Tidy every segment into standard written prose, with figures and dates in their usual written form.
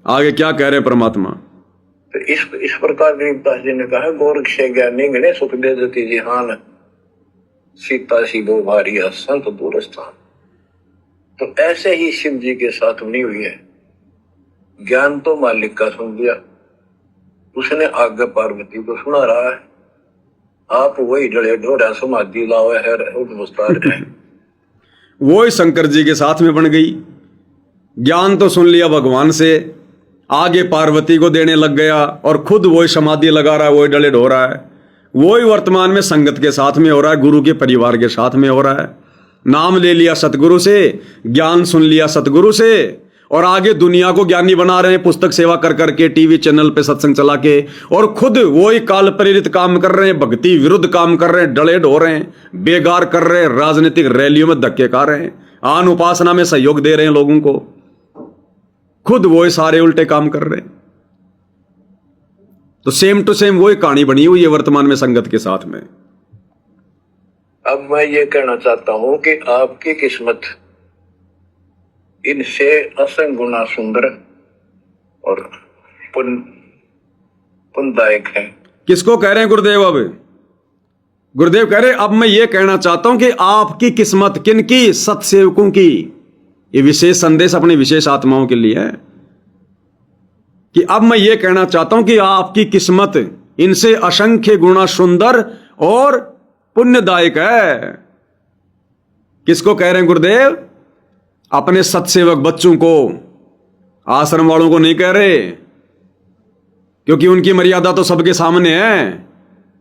आगे क्या कह रहे हैं परमात्मा? तो इस प्रकार गरीबदास जी ने कहा, गोरख से ज्ञानी गणे सुख दे देती जिहान, सीता सी दो भारी संत दूर स्थान। तो ऐसे ही शिव जी के साथ बनी हुई है। ज्ञान तो मालिक का सुन लिया, उसने आगे पार्वती को सुना रहा है। आप वही डले ढोड़ा समाधि लावे है वही शंकर जी के साथ में बन गई। ज्ञान तो सुन लिया भगवान से, आगे पार्वती को देने लग गया और खुद वही समाधि लगा रहा है, वही डले ढो रहा है। वही वर्तमान में संगत के साथ में हो रहा है, गुरु के परिवार के साथ में हो रहा है। नाम ले लिया सतगुरु से, ज्ञान सुन लिया सतगुरु से, और आगे दुनिया को ज्ञानी बना रहे हैं, पुस्तक सेवा कर करके, टीवी चैनल पे सत्संग चला के, और खुद वही काल प्रेरित काम कर रहे हैं, भक्ति विरुद्ध काम कर रहे हैं, डले ढो रहे हैं, बेगार कर रहे हैं, राजनीतिक रैलियों में धक्के खा रहे हैं, आन उपासना में सहयोग दे रहे हैं लोगों को, खुद वही सारे उल्टे काम कर रहे हैं। तो सेम टू सेम वही कहानी बनी हुई है वर्तमान में संगत के साथ में। अब मैं ये कहना चाहता हूं कि आपकी किस्मत इनसे असंग गुना सुंदर और पुण्यदायक है। किसको कह रहे हैं गुरुदेव? अब गुरुदेव कह रहे, अब मैं ये कहना चाहता हूं कि आपकी किस्मत, किनकी? सत्सेवकों की। ये विशेष संदेश अपनी विशेष आत्माओं के लिए है कि अब मैं ये कहना चाहता हूं कि आपकी किस्मत इनसे असंख्य गुना सुंदर और पुण्यदायक है। किसको कह रहे हैं गुरुदेव? अपने सत्सेवक बच्चों को, आश्रम वालों को नहीं कह रहे, क्योंकि उनकी मर्यादा तो सबके सामने है।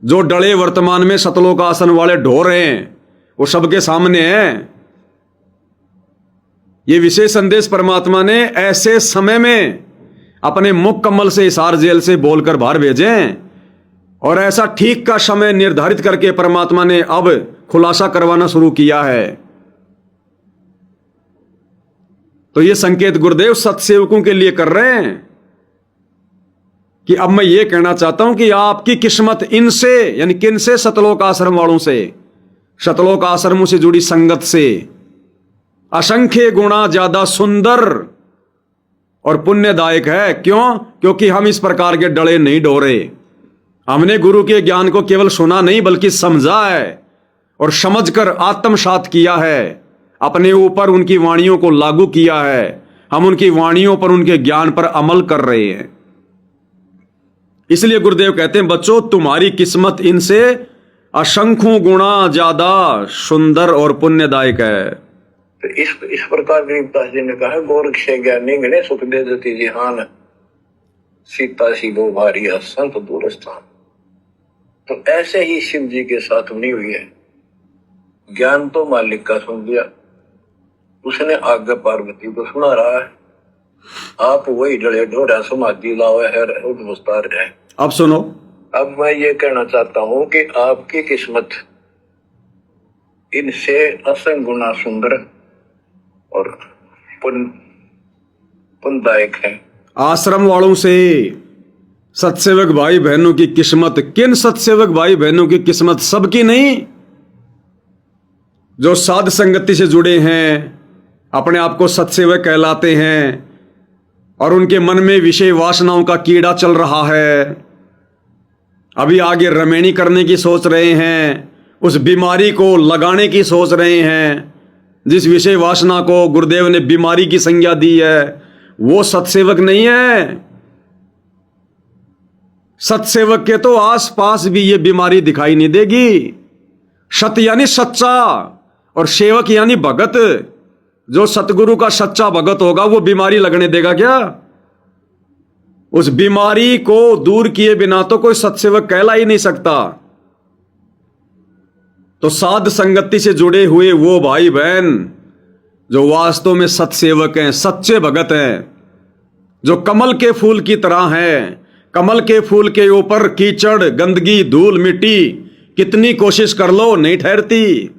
जो डले वर्तमान में सतलोक आसन वाले ढो रहे हैं, वो सबके सामने है। ये विशेष संदेश परमात्मा ने ऐसे समय में अपने मुख कमल से हिसार जेल से बोलकर बाहर भेजें, और ऐसा ठीक का समय निर्धारित करके परमात्मा ने अब खुलासा करवाना शुरू किया है। तो ये संकेत गुरुदेव सत्सेवकों के लिए कर रहे हैं कि अब मैं ये कहना चाहता हूं कि आपकी किस्मत इनसे, यानी किनसे? सतलोक आश्रम वालों से, सतलोक आश्रमों से जुड़ी संगत से असंख्य गुणा ज्यादा सुंदर और पुण्यदायक है। क्यों? क्योंकि हम इस प्रकार के डले नहीं डोरे। हमने गुरु के ज्ञान को केवल सुना नहीं, बल्कि समझा है, और समझकर आत्मसात किया है, अपने ऊपर उनकी वाणियों को लागू किया है। हम उनकी वाणियों पर, उनके ज्ञान पर अमल कर रहे हैं। इसलिए गुरुदेव कहते हैं, बच्चों तुम्हारी किस्मत इनसे असंख्यों गुणा ज्यादा सुंदर और पुण्यदायक है। तो इस प्रकार गरीबदास जी ने कहा, गोरख से ज्ञानी गणे सुख दे देती जिहान, सीता सी दो भारी संत दूर स्थान। तो ऐसे ही शिव जी के साथ बनी हुई है। ज्ञान तो मालिक का सुन लिया, उसने आगे पार्वती को सुना रहा है। आप वही डले ढोड़ा समाधि लावे है। अब सुनो, अब मैं ये कहना चाहता हूं कि आपकी किस्मत इनसे असंग गुना सुंदर और पुण्यदायक है। आश्रम वालों से सत्सेवक भाई बहनों की किस्मत, किन सत्सेवक भाई बहनों की किस्मत? सबकी नहीं। जो साध संगति से जुड़े हैं, अपने आप को सत्सेवक कहलाते हैं, और उनके मन में विषय वासनाओं का कीड़ा चल रहा है, अभी आगे रमेणी करने की सोच रहे हैं, उस बीमारी को लगाने की सोच रहे हैं, जिस विषय वासना को गुरुदेव ने बीमारी की संज्ञा दी है, वो सत्सेवक नहीं है। सत्सेवक के तो आसपास भी ये बीमारी दिखाई नहीं देगी। सत्य यानी सच्चा, और सेवक यानी भगत। जो सतगुरु का सच्चा भगत होगा, वो बीमारी लगने देगा क्या? उस बीमारी को दूर किए बिना तो कोई सत्सेवक कहला ही नहीं सकता। तो साध संगति से जुड़े हुए वो भाई बहन जो वास्तव में सत्सेवक हैं, सच्चे भगत हैं, जो कमल के फूल की तरह हैं। कमल के फूल के ऊपर कीचड़, गंदगी, धूल, मिट्टी कितनी कोशिश कर लो नहीं ठहरती।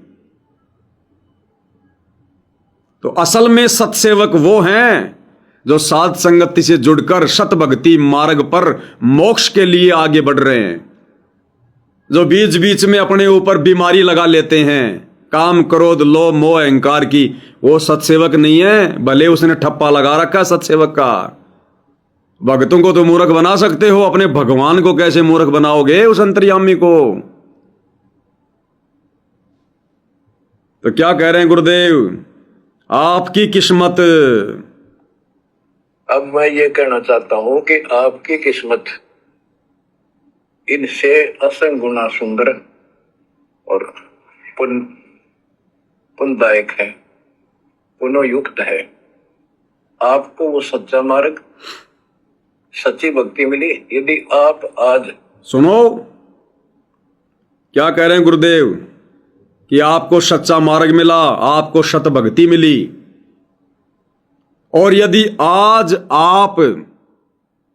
तो असल में सत्सेवक वो हैं जो साध संगति से जुड़कर सत भक्ति मार्ग पर मोक्ष के लिए आगे बढ़ रहे हैं। जो बीच बीच में अपने ऊपर बीमारी लगा लेते हैं, काम, क्रोध, लोभ, मोह, अहंकार की, वो सत्सेवक नहीं है। भले उसने ठप्पा लगा रखा सत्सेवक का, भक्तों को तो मूर्ख बना सकते हो, अपने भगवान को कैसे मूर्ख बनाओगे, उस अंतर्यामी को? तो क्या कह रहे हैं गुरुदेव, आपकी किस्मत। अब मैं ये कहना चाहता हूं कि आपकी किस्मत इनसे असंग गुना सुंदर और पुण्यदायक है, पुण्ययुक्त है। आपको वो सच्चा मार्ग, सच्ची भक्ति मिली यदि आप आज। सुनो क्या कह रहे हैं गुरुदेव कि आपको सच्चा मार्ग मिला, आपको सत भक्ति मिली, और यदि आज आप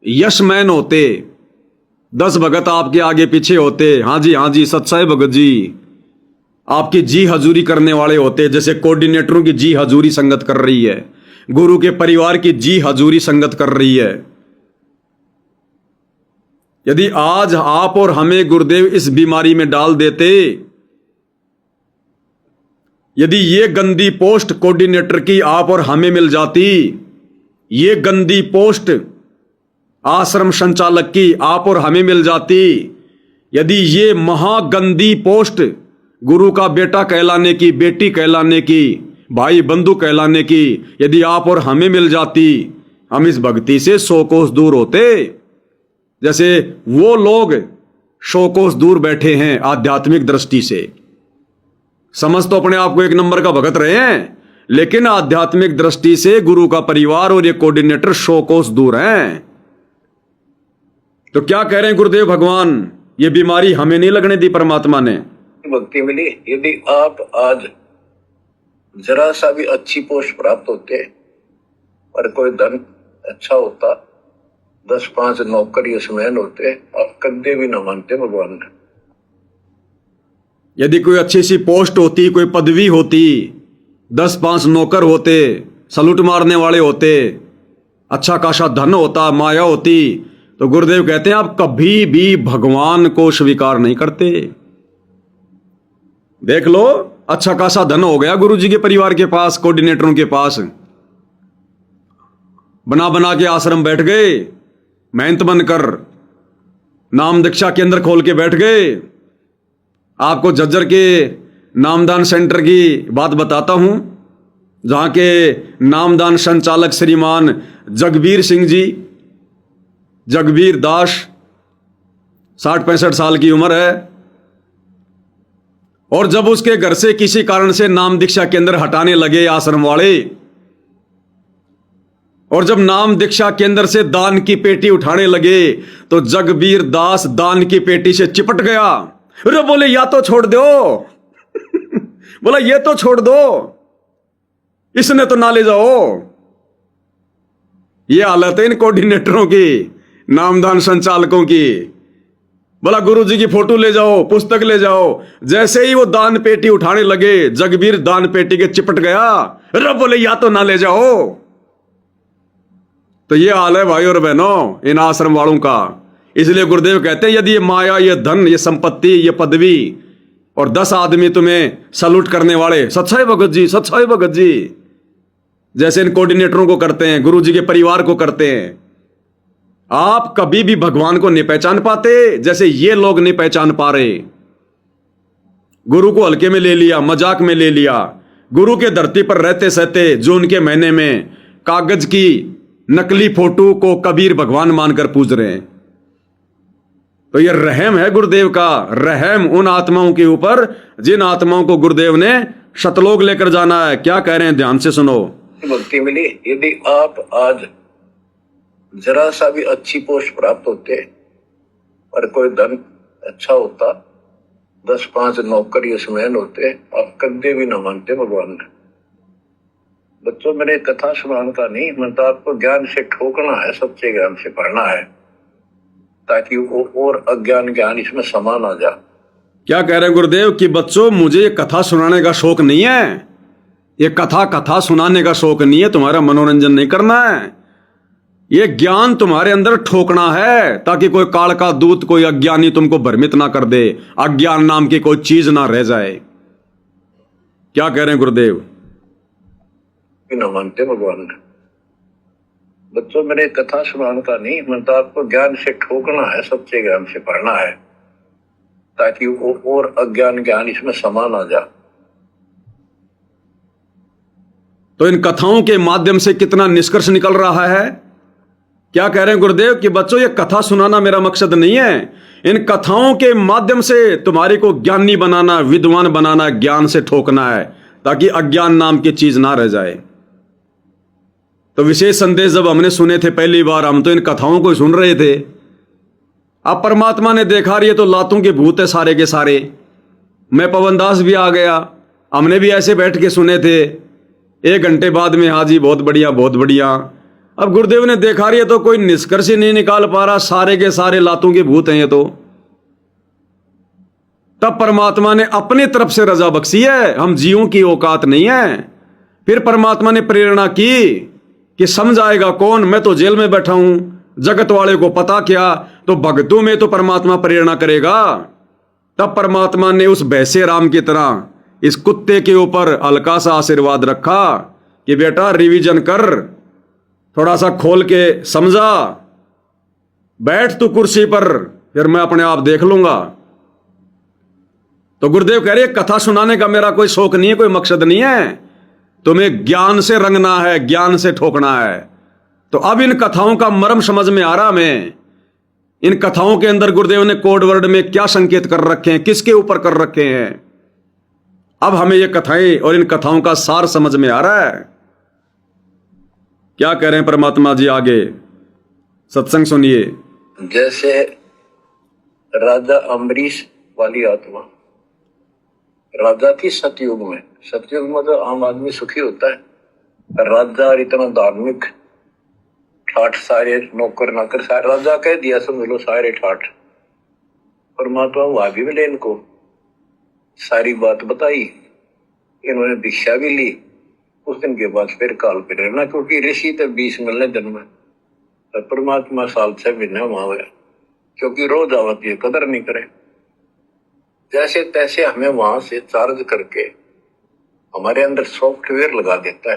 यशमैन होते, 10 भगत आपके आगे पीछे होते, हाँ जी सच्चाई भगत जी, आपकी जी हजूरी करने वाले होते, जैसे कोऑर्डिनेटरों की जी हजूरी संगत कर रही है, गुरु के परिवार की जी हजूरी संगत कर रही है। यदि आज आप और हमें गुरुदेव इस बीमारी में डाल देते, यदि ये गंदी पोस्ट कोऑर्डिनेटर की आप और हमें मिल जाती, ये गंदी पोस्ट आश्रम संचालक की आप और हमें मिल जाती, यदि ये महागंदी पोस्ट गुरु का बेटा कहलाने की, बेटी कहलाने की, भाई बंधु कहलाने की यदि आप और हमें मिल जाती, हम इस भक्ति से 100 कोस दूर होते। जैसे वो लोग 100 कोस दूर बैठे हैं आध्यात्मिक दृष्टि से, समझ तो अपने आप को एक नंबर का भगत रहे हैं, लेकिन आध्यात्मिक दृष्टि से गुरु का परिवार और ये कोऑर्डिनेटर 100 कोस दूर हैं। तो क्या कह रहे हैं गुरुदेव भगवान, ये बीमारी हमें नहीं लगने दी परमात्मा ने। भक्ति मिली यदि आप आज जरा सा भी अच्छी पोस्ट प्राप्त होते और कोई धन अच्छा होता, 10-5 नौकर यशमैन होते, आप कदे भी न मानते भगवान ने। यदि कोई अच्छी सी पोस्ट होती, कोई पदवी होती, 10-5 नौकर होते, सलूट मारने वाले होते, अच्छा खासा धन होता, माया होती, तो गुरुदेव कहते हैं आप कभी भी भगवान को स्वीकार नहीं करते। देख लो, अच्छा खासा धन हो गया गुरु जी के परिवार के पास, कोऑर्डिनेटरों के पास, बना बना के आश्रम बैठ गए, मेहनत बनकर नाम दीक्षा केंद्र खोल के बैठ गए। आपको झज्जर के नामदान सेंटर की बात बताता हूं, जहां के नामदान संचालक श्रीमान जगबीर सिंह जी, जगबीर दास, 60-65 साल की उम्र है, और जब उसके घर से किसी कारण से नाम दीक्षा केंद्र हटाने लगे आश्रम वाले, और जब नाम दीक्षा केंद्र से दान की पेटी उठाने लगे, तो जगबीर दास दान की पेटी से चिपट गया। अरे बोले या तो छोड़ दो बोला ये तो छोड़ दो, इसने तो ना ले जाओ। ये हालत है इन कोऑर्डिनेटरों की, नामदान संचालकों की। बोला गुरु जी की फोटो ले जाओ, पुस्तक ले जाओ। जैसे ही वो दान पेटी उठाने लगे, जगबीर दान पेटी के चिपट गया। अरे बोले या तो ना ले जाओ। तो ये हाल है भाई और बहनों इन आश्रम वालों का। इसलिए गुरुदेव कहते हैं यदि ये माया, ये धन, ये संपत्ति, ये पदवी और 10 आदमी तुम्हें सलूट करने वाले, सच्चाई भगत जी, सच्चाई भगत जी, जैसे इन कोऑर्डिनेटरों को करते हैं, गुरु जी के परिवार को करते हैं, आप कभी भी भगवान को नहीं पहचान पाते जैसे ये लोग नहीं पहचान पा रहे। गुरु को हल्के में ले लिया, मजाक में ले लिया। गुरु के धरती पर रहते सहते जून के महीने में कागज की नकली फोटो को कबीर भगवान मानकर पूज रहे हैं। तो यह रहम है गुरुदेव का, रहम उन आत्माओं के ऊपर जिन आत्माओं को गुरुदेव ने शतलोक लेकर जाना है। क्या कह रहे हैं, ध्यान से सुनो। भक्ति मिली यदि आप आज जरा सा भी अच्छी पोस्ट प्राप्त होते और कोई धन अच्छा होता, 10-5 नौकर यशमैन होते, आप कदे भी न मानते भगवान ने। बच्चों मेरे कथा सुनाने का नहीं, मतलब आपको ज्ञान से ठोकना है, सच्चे ज्ञान से पढ़ना है, ताकि वो और अज्ञान ज्ञान इसमें समा ना जा। क्या कह रहे हैं गुरुदेव कि बच्चों मुझे ये कथा सुनाने का शौक नहीं है, ये कथा सुनाने का शौक नहीं है, तुम्हारा मनोरंजन नहीं करना है, ये ज्ञान तुम्हारे अंदर ठोकना है, ताकि कोई काल का दूत, कोई अज्ञानी तुमको भ्रमित ना कर दे, अज्ञान नाम की कोई चीज ना रह जाए। क्या कह रहे हैं गुरुदेव? न मानते भगवान ने। बच्चों मेरे कथा सुनाने का नहीं, मतलब आपको ज्ञान से ठोकना है, सच्चे ज्ञान से पढ़ना है, ताकि वो और अज्ञान ज्ञान इसमें समा ना जा। तो इन कथाओं के माध्यम से कितना निष्कर्ष निकल रहा है? क्या कह रहे हैं गुरुदेव कि बच्चों ये कथा सुनाना मेरा मकसद नहीं है, इन कथाओं के माध्यम से तुम्हारी को ज्ञानी बनाना, विद्वान बनाना, ज्ञान से ठोकना है, ताकि अज्ञान नाम की चीज ना रह जाए। तो विशेष संदेश जब हमने सुने थे पहली बार, हम तो इन कथाओं को सुन रहे थे। अब परमात्मा ने देखा रही है तो लातों के भूत है सारे के सारे। मैं पवन दास भी आ गया, हमने भी ऐसे बैठ के सुने थे, 1 घंटे बाद में हाँ जी बहुत बढ़िया बहुत बढ़िया। अब गुरुदेव ने देखा रही है तो कोई निष्कर्ष ही नहीं निकाल पा रहा, सारे के सारे लातों के भूत हैं ये तो। तब परमात्मा ने अपनी तरफ से रजा बख्शी है, हम जीवों की औकात नहीं है। फिर परमात्मा ने प्रेरणा की कि समझ आएगा कौन, मैं तो जेल में बैठा हूं, जगत वाले को पता क्या, तो भक्तों में तो परमात्मा प्रेरणा करेगा। तब परमात्मा ने उस भैंसे राम की तरह इस कुत्ते के ऊपर हल्का सा आशीर्वाद रखा कि बेटा रिवीजन कर, थोड़ा सा खोल के समझा, बैठ तू कुर्सी पर, फिर मैं अपने आप देख लूंगा। तो गुरुदेव कह रहे कथा सुनाने का मेरा कोई शौक नहीं है, कोई मकसद नहीं है, तुम्हें ज्ञान से रंगना है, ज्ञान से ठोकना है। तो अब इन कथाओं का मर्म समझ में आ रहा मैं, इन कथाओं के अंदर गुरुदेव ने कोड वर्ड में क्या संकेत कर रखे हैं, किसके ऊपर कर रखे हैं। अब हमें ये कथाएं और इन कथाओं का सार समझ में आ रहा है। क्या कह रहे हैं परमात्मा जी आगे, सत्संग सुनिए। जैसे राजा अम्बरीश वाली आत्मा, राजा थी सतयुग में। सतयुग में तो आम आदमी सुखी होता है, राजा और इतना धार्मिक, ठाठ सारे नौकर नाकर सारे, राजा कह दिया समझ लो सारे ठाठ। परमात्मा वहां भी मिले इनको, सारी बात बताई, इन्होंने दीक्षा भी ली। उस दिन के बाद फिर काल पे रहना, क्योंकि ऋषि तो 20 मिलने दिन में, और परमात्मा साल 6 महीने वहां हुआ, क्योंकि रोज आवती है, कदर नहीं करे। जैसे तैसे हमें वहां से चार्ज करके हमारे अंदर सॉफ्टवेयर लगा देता है।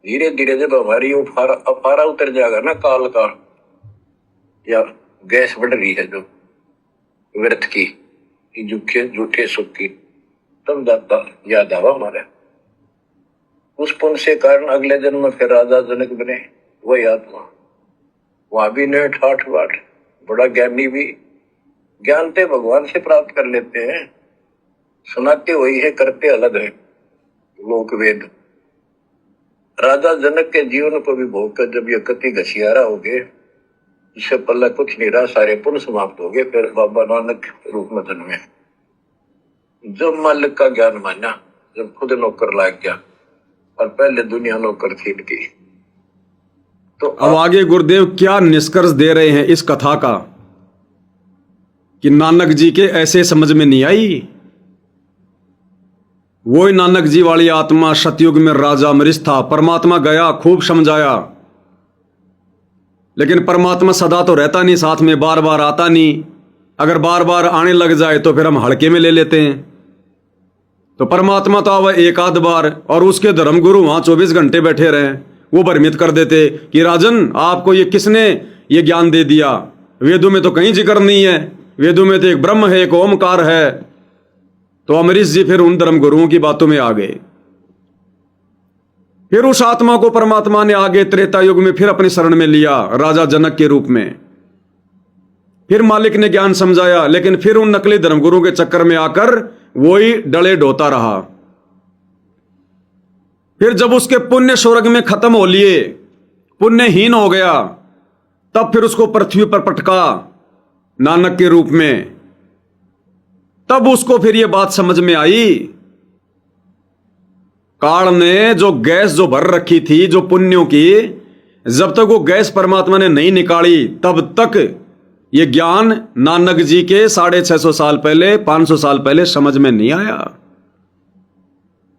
धीरे धीरे जब हमारी अफारा उतर जाएगा ना काल का, या गैस बढ़ रही है जो व्यर्थ की, झूठे सुख की, तब जाता याद आवा हमारे। उस पुण्य से कारण अगले जन्म में फिर राजा जनक बने, वही आत्मा। वहां भी ने ठाठ बाट, बड़ा ज्ञानी भी, ज्ञानते भगवान से प्राप्त कर लेते हैं, सुनाते वही है, करते अलग है लोक वेद। राजा जनक के जीवन को भी भोग कर जब ये कति घसियारा हो गए, इससे पल्ला कुछ नहीं रहा, सारे पुण्य समाप्त हो गए। फिर बाबा नानक रूप में जन्मे, जब मालिक का ज्ञान माना, जब खुद नौकर लाग गया, और पहले दुनिया नौकर थी इनकी। तो अब आगे गुरुदेव क्या निष्कर्ष दे रहे हैं इस कथा का, कि नानक जी के ऐसे समझ में नहीं आई। वही नानक जी वाली आत्मा सतयुग में राजा अम्बरीश था, परमात्मा गया खूब समझाया, लेकिन परमात्मा सदा तो रहता नहीं साथ में, बार बार आता नहीं। अगर बार बार आने लग जाए तो फिर हम हल्के में ले लेते हैं। तो परमात्मा तो आवा एक आध बार, और उसके धर्मगुरु वहां 24 घंटे बैठे रहे, वो भ्रमित कर देते कि राजन आपको ये किसने ये ज्ञान दे दिया, वेदों में तो कहीं जिक्र नहीं है, वेदों में तो एक ब्रह्म है, एक ओमकार है। तो अम्बरीश जी फिर उन धर्मगुरुओं की बातों में आ गए। फिर उस आत्मा को परमात्मा ने आगे त्रेता युग में फिर अपनी शरण में लिया, राजा जनक के रूप में। फिर मालिक ने ज्ञान समझाया, लेकिन फिर उन नकली धर्मगुरुओं के चक्कर में आकर वही डले ढोता रहा। फिर जब उसके पुण्य स्वर्ग में खत्म हो लिए, पुण्यहीन हो गया, तब फिर उसको पृथ्वी पर पटका नानक के रूप में। तब उसको फिर यह बात समझ में आई, काल ने जो गैस जो भर रखी थी जो पुण्यों की, जब तक वो गैस परमात्मा ने नहीं निकाली, तब तक ये ज्ञान नानक जी के 650 साल पहले, 500 साल पहले समझ में नहीं आया।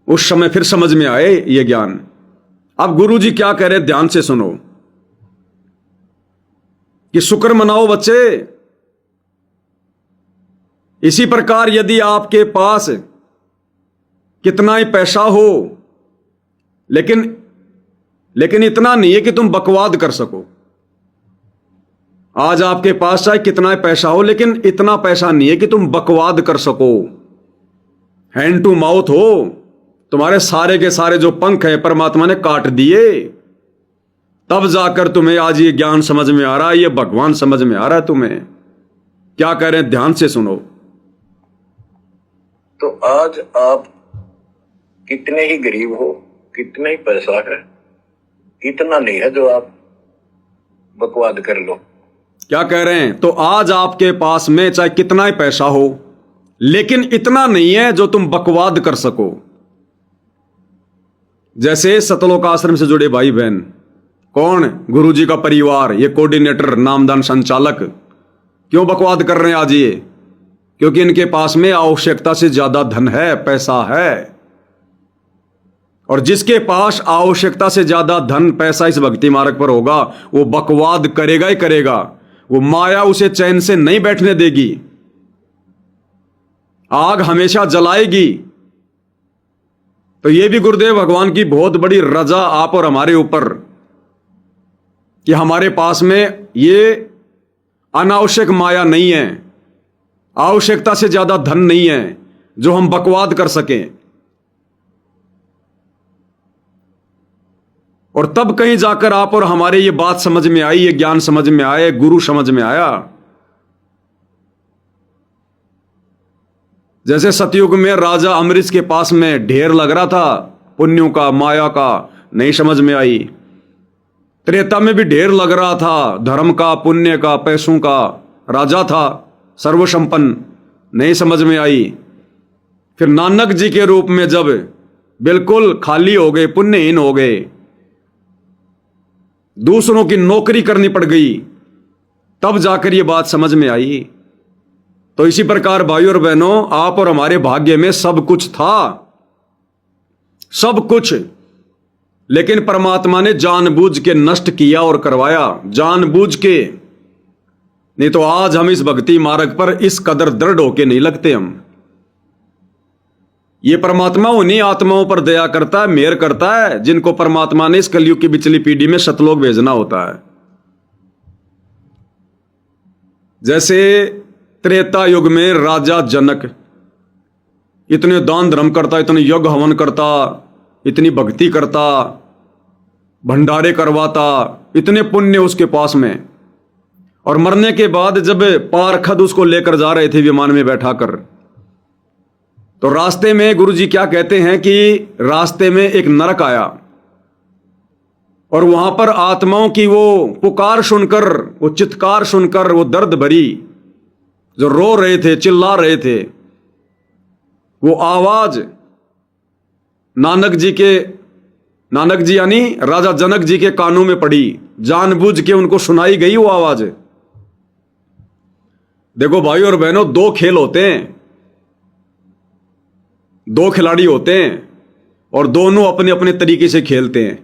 उस समय फिर समझ में आए ये ज्ञान। अब गुरु जी क्या कह रहे, ध्यान से सुनो, कि शुक्र मनाओ बच्चे। इसी प्रकार यदि आपके पास कितना ही पैसा हो, लेकिन लेकिन इतना नहीं है कि तुम बकवाद कर सको। आज आपके पास चाहे कितना पैसा हो, लेकिन इतना पैसा नहीं है कि तुम बकवाद कर सको। हैंड टू माउथ हो, तुम्हारे सारे के सारे जो पंख है परमात्मा ने काट दिए, तब जाकर तुम्हें आज ये ज्ञान समझ में आ रहा है, ये भगवान समझ में आ रहा है तुम्हें। क्या कह रहे हैं, ध्यान से सुनो। तो आज आप कितने ही गरीब हो, कितना ही पैसा है, इतना नहीं है जो आप बकवाद कर लो। क्या कह रहे हैं, तो आज आपके पास में चाहे कितना ही पैसा हो, लेकिन इतना नहीं है जो तुम बकवाद कर सको। जैसे सतलोक आश्रम से जुड़े भाई बहन, कौन, गुरुजी का परिवार, ये कोऑर्डिनेटर, नामदान संचालक, क्यों बकवाद कर रहे हैं आज ये? क्योंकि इनके पास में आवश्यकता से ज्यादा धन है, पैसा है। और जिसके पास आवश्यकता से ज्यादा धन पैसा इस भक्ति मार्ग पर होगा, वो बकवाद करेगा ही करेगा। वो माया उसे चैन से नहीं बैठने देगी, आग हमेशा जलाएगी। तो ये भी गुरुदेव भगवान की बहुत बड़ी रजा आप और हमारे ऊपर, कि हमारे पास में ये अनावश्यक माया नहीं है, आवश्यकता से ज्यादा धन नहीं है जो हम बकवाद कर सकें। और तब कहीं जाकर आप और हमारे ये बात समझ में आई, ये ज्ञान समझ में आया, गुरु समझ में आया। जैसे सतयुग में राजा अमरीश के पास में ढेर लग रहा था पुण्यों का, माया का, नहीं समझ में आई। त्रेता में भी ढेर लग रहा था धर्म का, पुण्य का, पैसों का, राजा था सर्वसंपन्न, नहीं समझ में आई। फिर नानक जी के रूप में जब बिल्कुल खाली हो गए, पुण्यहीन हो गए, दूसरों की नौकरी करनी पड़ गई, तब जाकर ये बात समझ में आई। तो इसी प्रकार भाइयों और बहनों, आप और हमारे भाग्य में सब कुछ था, सब कुछ, लेकिन परमात्मा ने जानबूझ के नष्ट किया और करवाया, जानबूझ के। नहीं तो आज हम इस भक्ति मार्ग पर इस कदर दृढ़ होके नहीं लगते। हम ये परमात्मा उन्हीं आत्माओं पर दया करता है, मेहर करता है, जिनको परमात्मा ने इस कलयुग की पिछली पीढ़ी में सतलोक भेजना होता है। जैसे त्रेता युग में राजा जनक इतने दान धर्म करता, इतने यज्ञ हवन करता, इतनी भक्ति करता, भंडारे करवाता, इतने पुण्य उसके पास में। और मरने के बाद जब पार्षद उसको लेकर जा रहे थे विमान में बैठाकर, तो रास्ते में गुरुजी क्या कहते हैं कि रास्ते में एक नरक आया, और वहां पर आत्माओं की वो पुकार सुनकर, वो चित्कार सुनकर, वो दर्द भरी, जो रो रहे थे, चिल्ला रहे थे, वो आवाज नानक जी यानी राजा जनक जी के कानों में पड़ी, जानबूझ के उनको सुनाई गई वो आवाज। देखो भाई और बहनों, दो खेल होते हैं, दो खिलाड़ी होते हैं, और दोनों अपने अपने तरीके से खेलते हैं।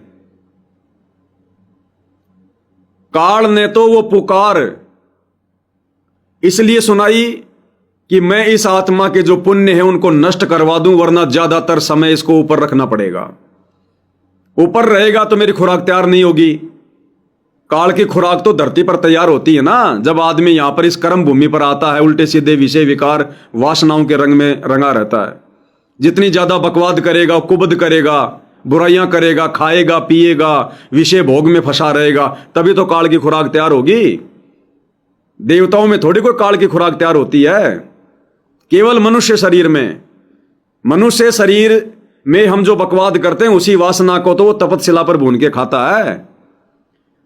काल ने तो वो पुकार इसलिए सुनाई कि मैं इस आत्मा के जो पुण्य है उनको नष्ट करवा दूं, वरना ज्यादातर समय इसको ऊपर रखना पड़ेगा। ऊपर रहेगा तो मेरी खुराक तैयार नहीं होगी। काल की खुराक तो धरती पर तैयार होती है ना, जब आदमी यहां पर इस कर्म भूमि पर आता है, उल्टे सीधे विषय विकार वासनाओं के रंग में रंगा रहता है। जितनी ज्यादा बकवाद करेगा, कुबद करेगा, बुराइयां करेगा, खाएगा, पिएगा, विषय भोग में फंसा रहेगा, तभी तो काल की खुराक तैयार होगी। देवताओं में थोड़ी कोई काल की खुराक तैयार होती है, केवल मनुष्य शरीर में। मनुष्य शरीर में हम जो बकवाद करते हैं, उसी वासना को तो वो तपतशिला पर भून के खाता है।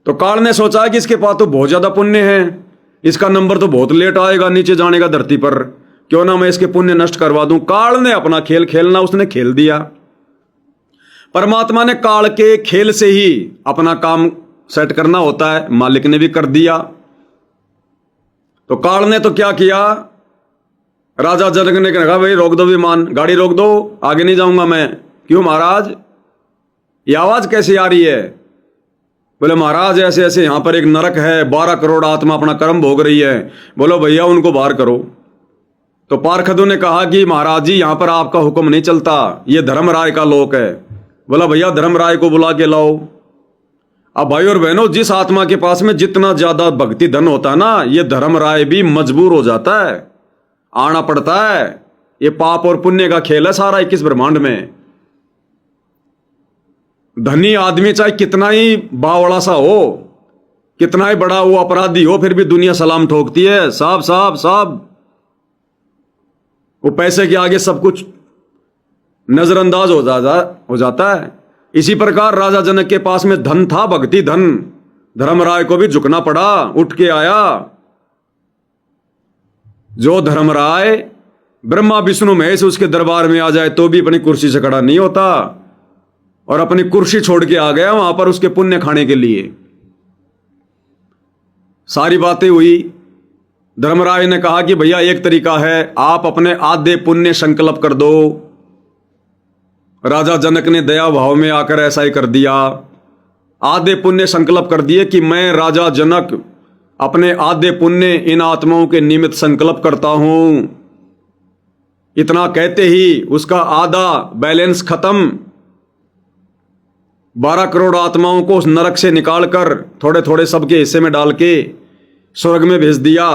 तो काल ने सोचा कि इसके पास तो बहुत ज्यादा पुण्य है, इसका नंबर तो बहुत लेट आएगा नीचे जाने का धरती पर, क्यों ना मैं इसके पुण्य नष्ट करवा दूं। काल ने अपना खेल खेलना उसने खेल दिया। परमात्मा ने काल के खेल से ही अपना काम सेट करना होता है, मालिक ने भी कर दिया। तो काल ने तो क्या किया, राजा जनक ने कहा भाई रोक दो विमान, गाड़ी रोक दो, आगे नहीं जाऊंगा मैं। क्यों महाराज, ये आवाज कैसी आ रही है? बोले महाराज ऐसे ऐसे यहां पर एक नरक है, 12 करोड़ आत्मा अपना कर्म भोग रही है। बोलो भैया उनको बाहर करो। तो पार्षदों ने कहा कि महाराज जी यहां पर आपका हुक्म नहीं चलता, ये धर्मराय का लोक है। बोला भैया धर्मराय को बुला के लाओ। अब भाई और बहनों, जिस आत्मा के पास में जितना ज्यादा भक्ति धन होता है ना, ये धर्मराय भी मजबूर हो जाता है, आना पड़ता है। ये पाप और पुण्य का खेल है सारा 21 ब्रह्मांड में। धनी आदमी चाहे कितना ही बावड़ा सा हो, कितना ही बड़ा वो अपराधी हो, फिर भी दुनिया सलाम ठोकती है, साहब साहब साहब। वो पैसे के आगे सब कुछ नजरअंदाज हो जाता है। इसी प्रकार राजा जनक के पास में धन था, भक्ति धन। धर्मराय को भी झुकना पड़ा, उठ के आया। जो धर्मराय ब्रह्मा विष्णु महेश उसके दरबार में आ जाए तो भी अपनी कुर्सी से खड़ा नहीं होता, और अपनी कुर्सी छोड़ के आ गया वहां पर उसके पुण्य खाने के लिए। सारी बातें हुई। धर्मराय ने कहा कि भैया एक तरीका है, आप अपने आधे पुण्य संकल्प कर दो। राजा जनक ने दया भाव में आकर ऐसा ही कर दिया। आधे पुण्य संकल्प कर दिए कि मैं राजा जनक अपने आधे पुण्य इन आत्माओं के निमित्त संकल्प करता हूं। इतना कहते ही उसका आधा बैलेंस खत्म। 12 करोड़ आत्माओं को उस नरक से निकालकर थोड़े थोड़े सबके हिस्से में डाल के स्वर्ग में भेज दिया।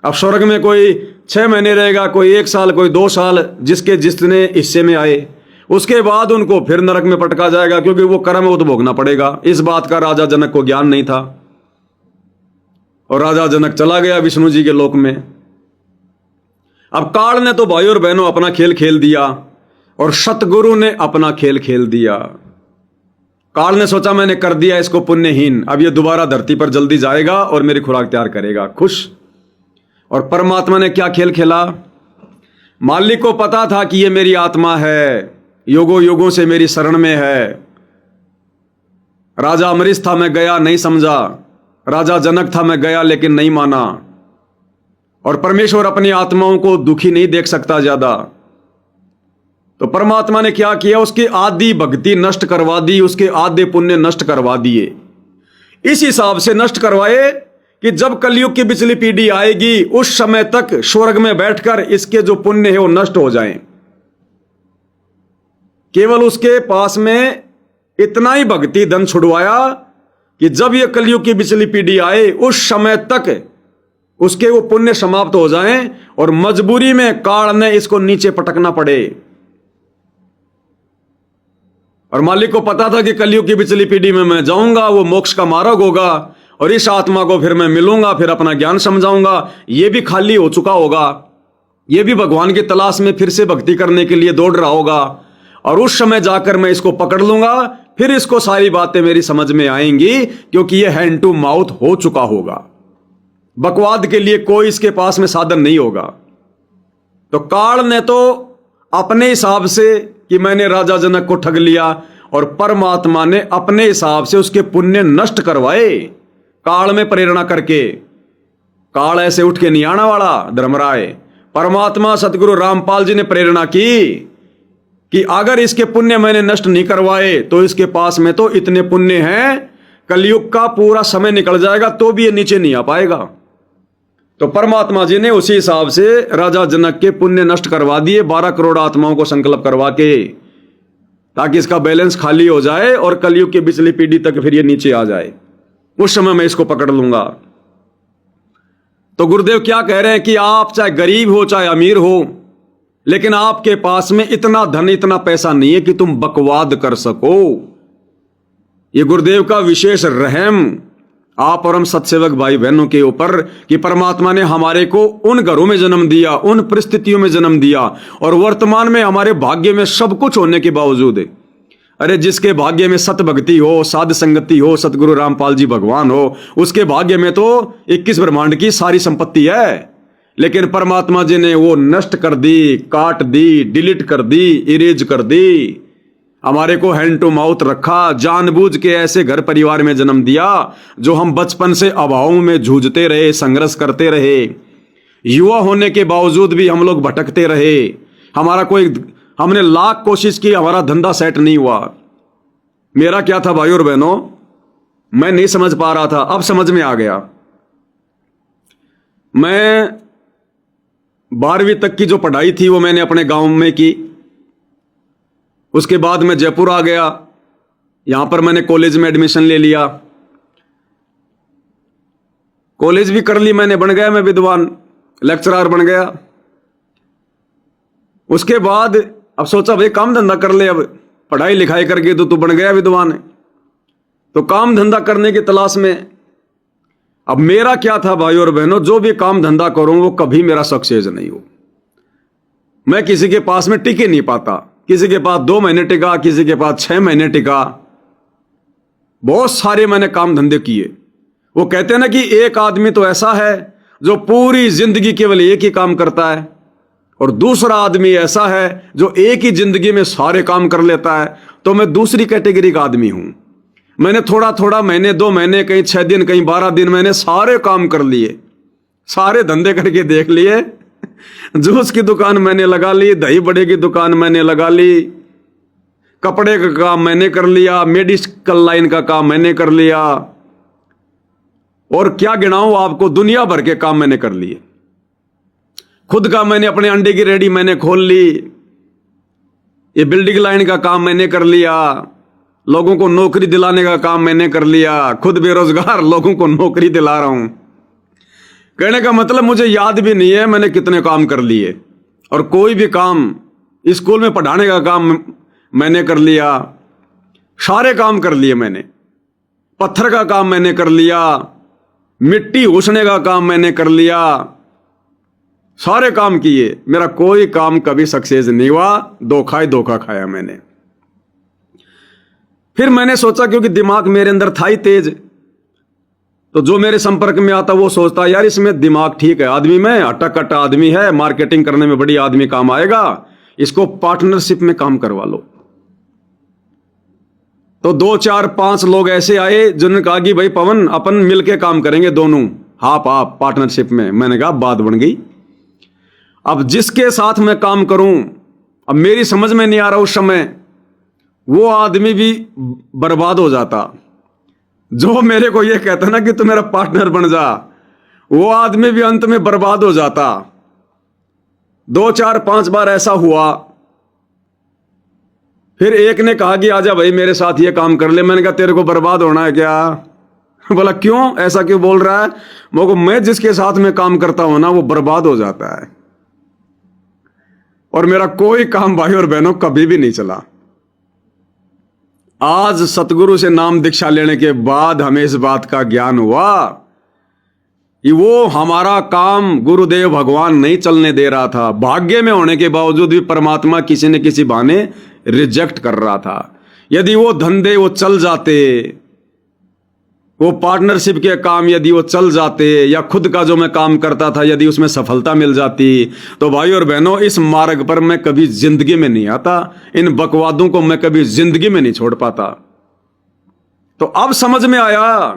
अब स्वर्ग में कोई 6 महीने रहेगा, कोई 1 साल, कोई 2 साल, जिसके जितने हिस्से में आए। उसके बाद उनको फिर नरक में पटका जाएगा, क्योंकि वो कर्म है, वो तो भोगना पड़ेगा। इस बात का राजा जनक को ज्ञान नहीं था, और राजा जनक चला गया विष्णु जी के लोक में। अब काल ने तो भाई और बहनों अपना खेल खेल दिया, और सतगुरु ने अपना खेल खेल दिया। काल ने सोचा मैंने कर दिया इसको पुण्यहीन, अब ये दोबारा धरती पर जल्दी जाएगा और मेरी खुराक तैयार करेगा, खुश। और परमात्मा ने क्या खेल खेला? मालिक को पता था कि ये मेरी आत्मा है, युगों युगों से मेरी शरण में है। राजा अमरीश था, मैं गया, नहीं समझा। राजा जनक था, मैं गया लेकिन नहीं माना। और परमेश्वर अपनी आत्माओं को दुखी नहीं देख सकता ज्यादा। तो परमात्मा ने क्या किया? उसकी आधी भक्ति नष्ट करवा दी, उसके आधे पुण्य नष्ट करवा दिए। इस हिसाब से नष्ट करवाए कि जब कलयुग की पिछली पीढ़ी आएगी उस समय तक स्वर्ग में बैठकर इसके जो पुण्य है वो नष्ट हो जाएं। केवल उसके पास में इतना ही भक्ति धन छुड़वाया कि जब ये कलयुग की पिछली पीढ़ी आए उस समय तक उसके वो पुण्य समाप्त हो जाएं, और मजबूरी में काल ने इसको नीचे पटकना पड़े। और मालिक को पता था कि कलयुग की पिछली पीढ़ी में मैं जाऊंगा, वो मोक्ष का मार्ग होगा, और इस आत्मा को फिर मैं मिलूंगा, फिर अपना ज्ञान समझाऊंगा। ये भी खाली हो चुका होगा, ये भी भगवान की तलाश में फिर से भक्ति करने के लिए दौड़ रहा होगा, और उस समय जाकर मैं इसको पकड़ लूंगा, फिर इसको सारी बातें मेरी समझ में आएंगी, क्योंकि ये हैंड टू माउथ हो चुका होगा। बकवाद के लिए कोई इसके पास में साधन नहीं होगा। तो काल ने तो अपने हिसाब से कि मैंने राजा जनक को ठग लिया, और परमात्मा ने अपने हिसाब से उसके पुण्य नष्ट करवाए, काल में प्रेरणा करके। काल ऐसे उठ के नहीं आने वाला धर्मराय। परमात्मा सतगुरु रामपाल जी ने प्रेरणा की कि अगर इसके पुण्य मैंने नष्ट नहीं करवाए तो इसके पास में तो इतने पुण्य हैं, कलयुग का पूरा समय निकल जाएगा तो भी ये नीचे नहीं आ पाएगा। तो परमात्मा जी ने उसी हिसाब से राजा जनक के पुण्य नष्ट करवा दिए, 12 करोड़ आत्माओं को संकल्प करवा के, ताकि इसका बैलेंस खाली हो जाए और कलयुग की पिछली पीढ़ी तक फिर ये नीचे आ जाए। उस समय मैं इसको पकड़ लूंगा। तो गुरुदेव क्या कह रहे हैं कि आप चाहे गरीब हो चाहे अमीर हो, लेकिन आपके पास में इतना धन इतना पैसा नहीं है कि तुम बकवाद कर सको। ये गुरुदेव का विशेष रहम आप और हम सत्सेवक भाई बहनों के ऊपर कि परमात्मा ने हमारे को उन घरों में जन्म दिया, उन परिस्थितियों में जन्म दिया, और वर्तमान में हमारे भाग्य में सब कुछ होने के बावजूद, अरे जिसके भाग्य में सत भक्ति हो, साध संगति हो, सतगुरु रामपाल जी भगवान हो, उसके भाग्य में तो 21 ब्रह्मांड की सारी संपत्ति है। लेकिन परमात्मा जी ने वो नष्ट कर दी, काट दी, डिलीट कर दी, इरेज कर दी। हमारे को हैंड टू माउथ रखा, जानबूझ के ऐसे घर परिवार में जन्म दिया जो हम बचपन से अभावों में जूझते रहे, संघर्ष करते रहे। युवा होने के बावजूद भी हम लोग भटकते रहे। हमने लाख कोशिश की, हमारा धंधा सेट नहीं हुआ। मेरा क्या था भाई और बहनों, मैं नहीं समझ पा रहा था, अब समझ में आ गया। मैं 12वीं तक की जो पढ़ाई थी वो मैंने अपने गांव में की। उसके बाद मैं जयपुर आ गया, यहां पर मैंने कॉलेज में एडमिशन ले लिया, कॉलेज भी कर ली मैंने, बन गया मैं विद्वान, लेक्चरर बन गया। उसके बाद अब सोचा भाई काम धंधा कर ले, अब पढ़ाई लिखाई करके तो तू बन गया विद्वान है, तो काम धंधा करने की तलाश में। अब मेरा क्या था भाई और बहनों, जो भी काम धंधा करूं वो कभी मेरा सक्सेस नहीं हो। मैं किसी के पास में टिके नहीं पाता, किसी के पास 2 महीने टिका, किसी के पास 6 महीने टिका। बहुत सारे मैंने काम धंधे किए। वो कहते हैं ना कि एक आदमी तो ऐसा है जो पूरी जिंदगी केवल एक ही काम करता है, और दूसरा आदमी ऐसा है जो एक ही जिंदगी में सारे काम कर लेता है। तो मैं दूसरी कैटेगरी का आदमी हूं। मैंने थोड़ा थोड़ा महीने, 2 महीने, कहीं 6 दिन, कहीं 12 दिन, मैंने सारे काम कर लिए, सारे धंधे करके देख लिए। जूस की दुकान मैंने लगा ली, दही बड़े की दुकान मैंने लगा ली, कपड़े का काम मैंने कर लिया, मेडिकल लाइन का काम मैंने कर लिया, और क्या गिनाऊं आपको, दुनिया भर के काम मैंने कर लिए। खुद का मैंने अपने अंडे की रेडी मैंने खोल ली, ये बिल्डिंग लाइन का काम मैंने कर लिया, लोगों को नौकरी दिलाने का काम मैंने कर लिया, खुद बेरोजगार लोगों को नौकरी दिला रहा हूं। कहने का मतलब मुझे याद भी नहीं है मैंने कितने काम कर लिए। और कोई भी काम, स्कूल में पढ़ाने का काम मैंने कर लिया, सारे काम कर लिए मैंने। पत्थर का काम मैंने कर लिया, मिट्टी घुसने का काम मैंने कर लिया, सारे काम किए। मेरा कोई काम कभी सक्सेस नहीं हुआ, धोखा ही धोखा खाया मैंने। फिर मैंने सोचा, क्योंकि दिमाग मेरे अंदर था ही तेज, तो जो मेरे संपर्क में आता वो सोचता यार इसमें दिमाग ठीक है, आदमी में अट्टा कट्टा आदमी है, मार्केटिंग करने में बड़ी आदमी काम आएगा, इसको पार्टनरशिप में काम करवा लो। तो 2 4 5 लोग ऐसे आए जिन्होंने कहा कि भाई पवन अपन मिलके काम करेंगे दोनों, हाफ हाफ पार्टनरशिप में। मैंने कहा बात बन गई। अब जिसके साथ मैं काम करूं, अब मेरी समझ में नहीं आ रहा उस समय, वो आदमी भी बर्बाद हो जाता। जो मेरे को ये कहता ना कि तू मेरा पार्टनर बन जा, वो आदमी भी अंत में बर्बाद हो जाता। 2 4 5 बार ऐसा हुआ। फिर एक ने कहा कि आजा भाई मेरे साथ ये काम कर ले। मैंने कहा तेरे को बर्बाद होना है क्या? बोला क्यों, ऐसा क्यों बोल रहा है? मैं जिसके साथ में काम करता हूं ना वो बर्बाद हो जाता है। और मेरा कोई काम भाई और बहनों कभी भी नहीं चला। आज सतगुरु से नाम दीक्षा लेने के बाद हमें इस बात का ज्ञान हुआ कि वो हमारा काम गुरुदेव भगवान नहीं चलने दे रहा था। भाग्य में होने के बावजूद भी परमात्मा किसी न किसी बहाने रिजेक्ट कर रहा था। यदि वो धंधे वो चल जाते, वो पार्टनरशिप के काम यदि वो चल जाते, या खुद का जो मैं काम करता था यदि उसमें सफलता मिल जाती, तो भाई और बहनों इस मार्ग पर मैं कभी जिंदगी में नहीं आता। इन बकवादों को मैं कभी जिंदगी में नहीं छोड़ पाता। तो अब समझ में आया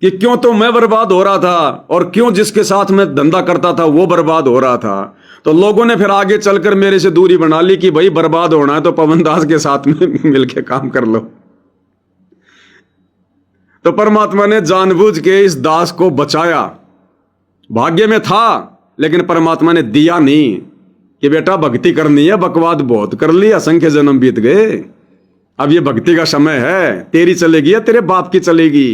कि क्यों तो मैं बर्बाद हो रहा था और क्यों जिसके साथ मैं धंधा करता था वो बर्बाद हो रहा था। तो लोगों ने फिर आगे चलकर मेरे से दूरी बना ली कि भाई बर्बाद होना है तो पवन दास के साथ में मिलकर काम कर लो। तो परमात्मा ने जानबूझ के इस दास को बचाया। भाग्य में था लेकिन परमात्मा ने दिया नहीं कि बेटा भक्ति करनी है, बकवाद बहुत कर ली, असंख्य जन्म बीत गए, अब ये भक्ति का समय है, तेरी चलेगी या तेरे बाप की चलेगी।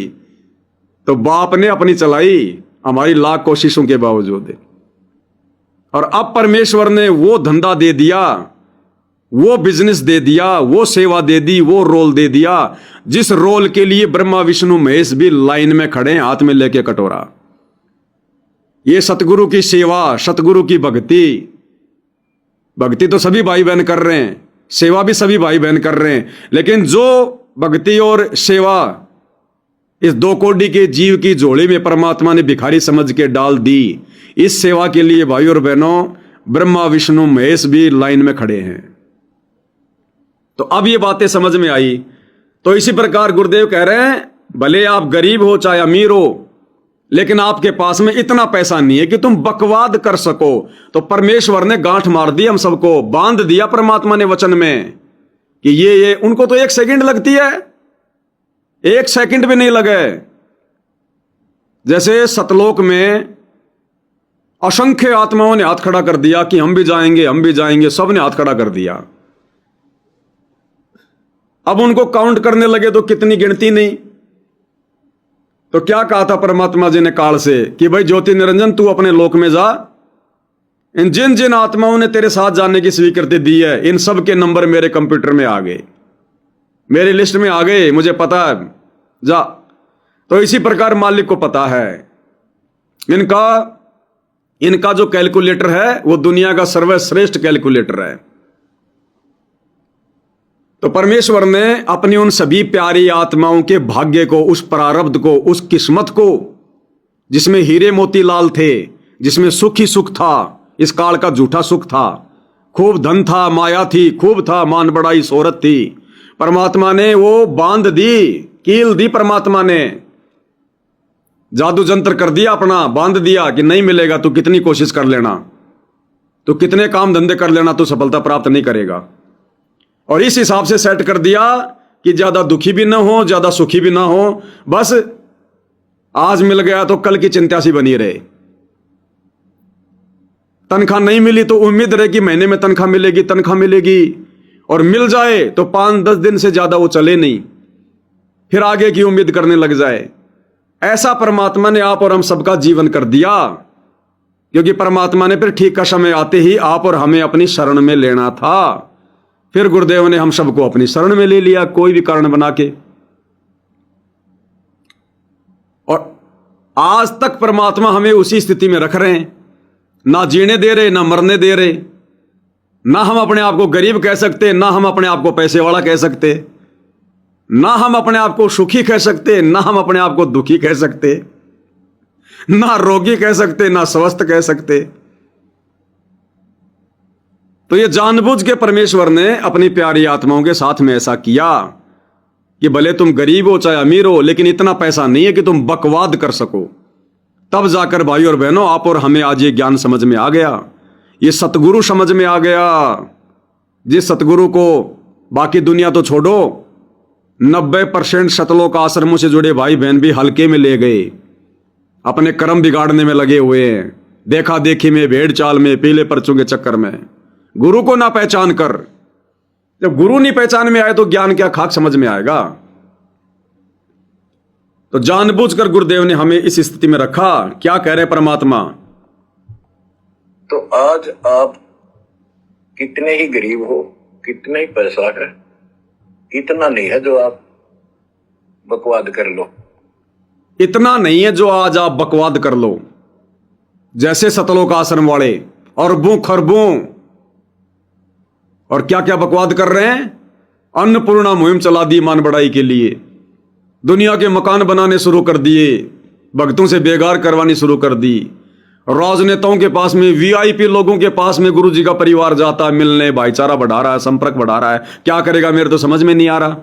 तो बाप ने अपनी चलाई हमारी लाख कोशिशों के बावजूद, और अब परमेश्वर ने वो धंधा दे दिया, वो बिजनेस दे दिया, वो सेवा दे दी, वो रोल दे दिया जिस रोल के लिए ब्रह्मा विष्णु महेश भी लाइन में खड़े हैं हाथ में लेके कटोरा। ये सतगुरु की सेवा, सतगुरु की भक्ति, भक्ति तो सभी भाई बहन कर रहे हैं, सेवा भी सभी भाई बहन कर रहे हैं, लेकिन जो भक्ति और सेवा इस 2 कोड़ी के जीव की झोली में परमात्मा ने भिखारी समझ के डाल दी, इस सेवा के लिए भाई और बहनों ब्रह्मा विष्णु महेश भी लाइन में खड़े हैं। तो अब ये बातें समझ में आई। तो इसी प्रकार गुरुदेव कह रहे हैं भले आप गरीब हो चाहे अमीर हो, लेकिन आपके पास में इतना पैसा नहीं है कि तुम बकवाद कर सको। तो परमेश्वर ने गांठ मार दी, हम सबको बांध दिया परमात्मा ने वचन में कि ये उनको तो 1 सेकंड लगती है, 1 सेकंड भी नहीं लगे। जैसे सतलोक में असंख्य आत्माओं ने हाथ खड़ा कर दिया कि हम भी जाएंगे, हम भी जाएंगे, सबने हाथ खड़ा कर दिया। अब उनको काउंट करने लगे तो कितनी गिनती नहीं। तो क्या कहा था परमात्मा जी ने काल से कि भाई ज्योति निरंजन तू अपने लोक में जा, इन जिन जिन आत्माओं ने तेरे साथ जाने की स्वीकृति दी है इन सब के नंबर मेरे कंप्यूटर में आ गए, मेरी लिस्ट में आ गए, मुझे पता है, जा। तो इसी प्रकार मालिक को पता है इनका जो कैलकुलेटर है वो दुनिया का सर्वश्रेष्ठ कैलकुलेटर है। तो परमेश्वर ने अपनी उन सभी प्यारी आत्माओं के भाग्य को, उस प्रारब्ध को, उस किस्मत को जिसमें हीरे मोती लाल थे, जिसमें सुख ही सुख था, इस काल का झूठा सुख था, खूब धन था, माया थी, खूब था, मान बड़ाई शोहरत थी, परमात्मा ने वो बांध दी, कील दी, परमात्मा ने जादू जंत्र कर दिया, अपना बांध दिया कि नहीं मिलेगा, तू कितनी कोशिश कर लेना, तू कितने काम धंधे कर लेना, तू सफलता प्राप्त नहीं करेगा। और इस हिसाब से सेट कर दिया कि ज्यादा दुखी भी ना हो, ज्यादा सुखी भी ना हो, बस आज मिल गया तो कल की चिंता सी बनी रहे। तनख्वाह नहीं मिली तो उम्मीद रहे कि महीने में तनख्वाह मिलेगी, तनख्वाह मिलेगी, और मिल जाए तो 5-10 दिन से ज्यादा वो चले नहीं, फिर आगे की उम्मीद करने लग जाए। ऐसा परमात्मा ने आप और हम सबका जीवन कर दिया, क्योंकि परमात्मा ने फिर ठीक का समय आते ही आप और हमें अपनी शरण में लेना था। फिर गुरुदेव ने हम सबको अपनी शरण में ले लिया, कोई भी कारण बना के। और आज तक परमात्मा हमें उसी स्थिति में रख रहे हैं, ना जीने दे रहे, ना मरने दे रहे। ना हम अपने आप को गरीब कह सकते, ना हम अपने आप को पैसे वाला कह सकते, ना हम अपने आप को सुखी कह सकते, ना हम अपने आप को दुखी कह सकते, ना रोगी कह सकते, ना स्वस्थ कह सकते। तो ये जानबूझ के परमेश्वर ने अपनी प्यारी आत्माओं के साथ में ऐसा किया कि भले तुम गरीब हो चाहे अमीर हो, लेकिन इतना पैसा नहीं है कि तुम बकवाद कर सको। तब जाकर भाई और बहनों आप और हमें आज ये ज्ञान समझ में आ गया, ये सतगुरु समझ में आ गया, जिस सतगुरु को बाकी दुनिया तो छोड़ो 90% शतलोक आश्रमों से जुड़े भाई बहन भी हल्के में ले गए, अपने कर्म बिगाड़ने में लगे हुए हैं, देखा देखी में, भेड़ चाल में, पीले पर्चों के चक्कर में, गुरु को ना पहचान कर। जब गुरु नहीं पहचान में आए तो ज्ञान क्या खाक समझ में आएगा। तो जानबूझकर गुरुदेव ने हमें इस स्थिति में रखा। क्या कह रहे परमात्मा? तो आज आप कितने ही गरीब हो, कितने ही पैसा है, इतना नहीं है जो आप बकवाद कर लो, इतना नहीं है जो आज आप बकवाद कर लो। जैसे सतलोक आश्रम वाले अरबों खरबों और क्या क्या बकवाद कर रहे हैं। अन्नपूर्णा मुहिम चला दी मान बढ़ाई के लिए, दुनिया के मकान बनाने शुरू कर दिए, भक्तों से बेगार करवानी शुरू कर दी, राजनेताओं के पास में, वीआईपी लोगों के पास में गुरु जी का परिवार जाता है मिलने, भाईचारा बढ़ा रहा है, संपर्क बढ़ा रहा है। क्या करेगा मेरे तो समझ में नहीं आ रहा।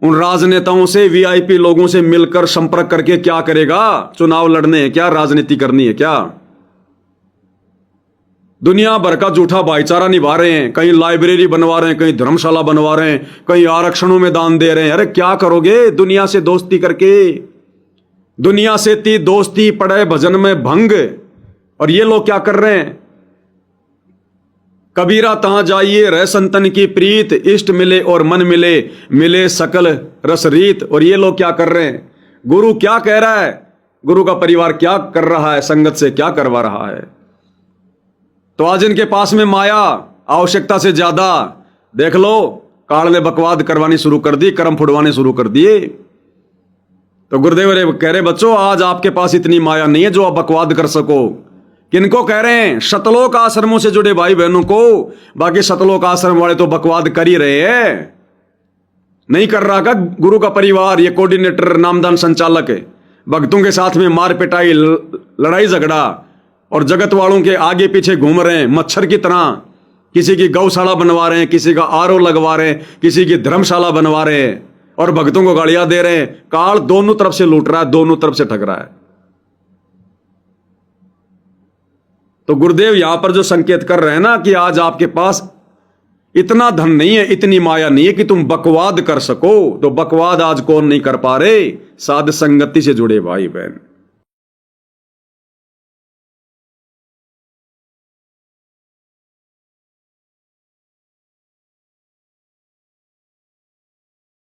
उन राजनेताओं से, वीआईपी लोगों से मिलकर संपर्क करके क्या करेगा? चुनाव लड़ने हैं क्या? राजनीति करनी है क्या? दुनिया भर का झूठा भाईचारा निभा रहे हैं, कहीं लाइब्रेरी बनवा रहे हैं, कहीं धर्मशाला बनवा रहे हैं, कहीं आरक्षणों में दान दे रहे हैं। अरे क्या करोगे दुनिया से दोस्ती करके? दुनिया से ती दोस्ती पड़े भजन में भंग। और ये लोग क्या कर रहे हैं? कबीरा तहां जाइए रह संतन की प्रीत, इष्ट मिले और मन मिले, मिले सकल रस रीत। और ये लोग क्या कर रहे हैं? गुरु क्या कह रहा है, गुरु का परिवार क्या कर रहा है, संगत से क्या करवा रहा है। तो आज इनके पास में माया आवश्यकता से ज्यादा, देख लो काल ने बकवाद करवानी शुरू कर दी, कर्म फुड़वाने शुरू कर दिए। तो गुरुदेव कह रहे बच्चों आज आपके पास इतनी माया नहीं है जो आप बकवाद कर सको। किनको कह रहे हैं? शतलोक आश्रमों से जुड़े भाई बहनों को। बाकी शतलोक आश्रम वाले तो बकवाद कर ही रहे हैं, नहीं कर रहा का गुरु का परिवार, ये कोऑर्डिनेटर, नामदान संचालक है, भक्तों के साथ में मार पिटाई, लड़ाई झगड़ा, और जगत वालों के आगे पीछे घूम रहे हैं मच्छर की तरह। किसी की गौशाला बनवा रहे हैं, किसी का आरओ लगवा रहे हैं, किसी की धर्मशाला बनवा रहे हैं, और भक्तों को गालियां दे रहे हैं। काल दोनों तरफ से लूट रहा है, दोनों तरफ से ठग रहा है। तो गुरुदेव यहां पर जो संकेत कर रहे हैं ना कि आज आपके पास इतना धन नहीं है, इतनी माया नहीं है कि तुम बकवाद कर सको। तो बकवाद आज कौन नहीं कर पा रहे? साध संगति से जुड़े भाई बहन।